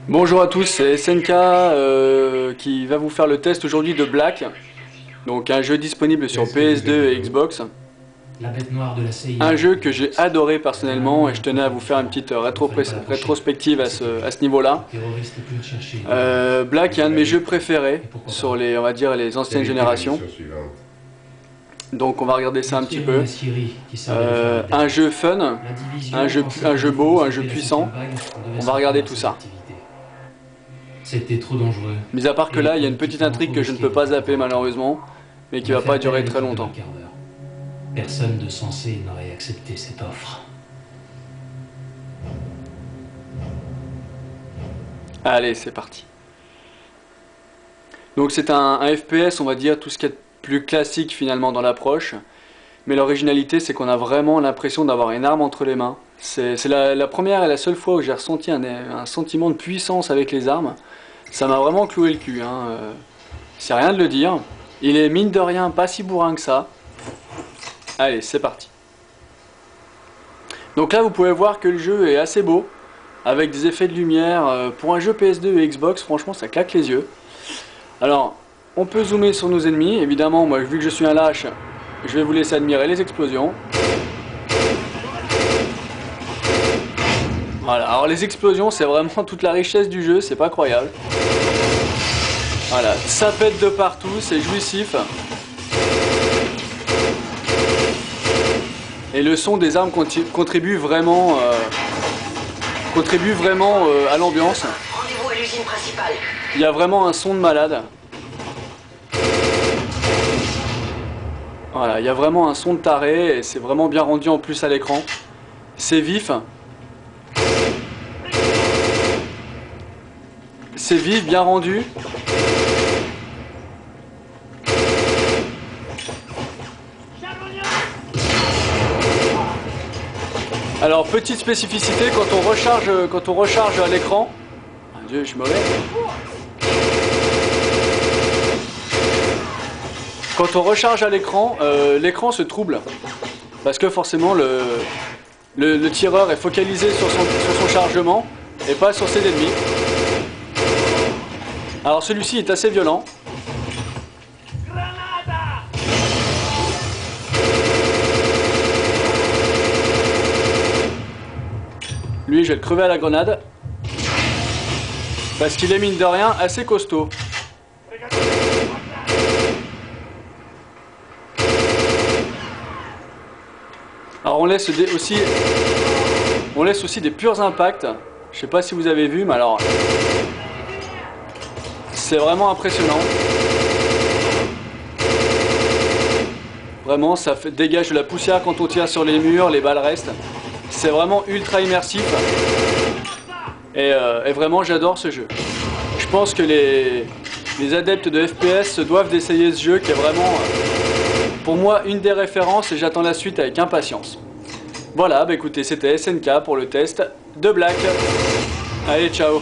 Bonjour à tous, c'est SNK qui va vous faire le test aujourd'hui de Black, donc un jeu disponible sur PS2 et Xbox. La bête noire de la CIA. Un jeu que j'ai adoré personnellement et je tenais à vous faire une petite rétrospective à ce niveau-là. Black est un de mes jeux préférés sur les, on va dire, les anciennes générations. Donc on va regarder ça un petit peu. Un jeu fun, un jeu beau, un jeu puissant. On va regarder tout ça. C'était trop dangereux. Mis à part que là, il y a une petite intrigue que je ne peux pas zapper malheureusement, mais qui va pas durer très longtemps. Personne de sensé n'aurait accepté cette offre. Allez, c'est parti. Donc c'est un FPS, on va dire, tout ce qui est plus classique finalement dans l'approche. Mais l'originalité, c'est qu'on a vraiment l'impression d'avoir une arme entre les mains. C'est la première et la seule fois où j'ai ressenti un sentiment de puissance avec les armes. Ça m'a vraiment cloué le cul, hein. C'est rien de le dire. Il est mine de rien pas si bourrin que ça. Allez, c'est parti. Donc là, vous pouvez voir que le jeu est assez beau, avec des effets de lumière. Pour un jeu PS2 et Xbox, franchement, ça claque les yeux. Alors, on peut zoomer sur nos ennemis. Évidemment, moi, vu que je suis un lâche, je vais vous laisser admirer les explosions. Voilà, alors les explosions, c'est vraiment toute la richesse du jeu, c'est pas croyable. Voilà, ça pète de partout, c'est jouissif. Et le son des armes contribue vraiment à l'ambiance. Rendez-vous à l'usine principale. Il y a vraiment un son de malade. Voilà, il y a vraiment un son de taré et c'est vraiment bien rendu en plus à l'écran. C'est vif. C'est vif, bien rendu. Alors, petite spécificité, quand on recharge à l'écran... Mon Dieu, je suis mauvais. Quand on recharge à l'écran, l'écran se trouble. Parce que forcément, le tireur est focalisé sur son chargement et pas sur ses ennemis. Alors celui-ci est assez violent. Lui, je vais le crever à la grenade. Parce qu'il est mine de rien assez costaud. Alors on laisse aussi des purs impacts. Je sais pas si vous avez vu, mais alors... C'est vraiment impressionnant. Vraiment, ça dégage de la poussière quand on tire sur les murs, les balles restent. C'est vraiment ultra immersif. Et vraiment, j'adore ce jeu. Je pense que les adeptes de FPS doivent d'essayer ce jeu qui est vraiment, pour moi, une des références et j'attends la suite avec impatience. Voilà, bah écoutez, c'était SNK pour le test de Black. Allez, ciao!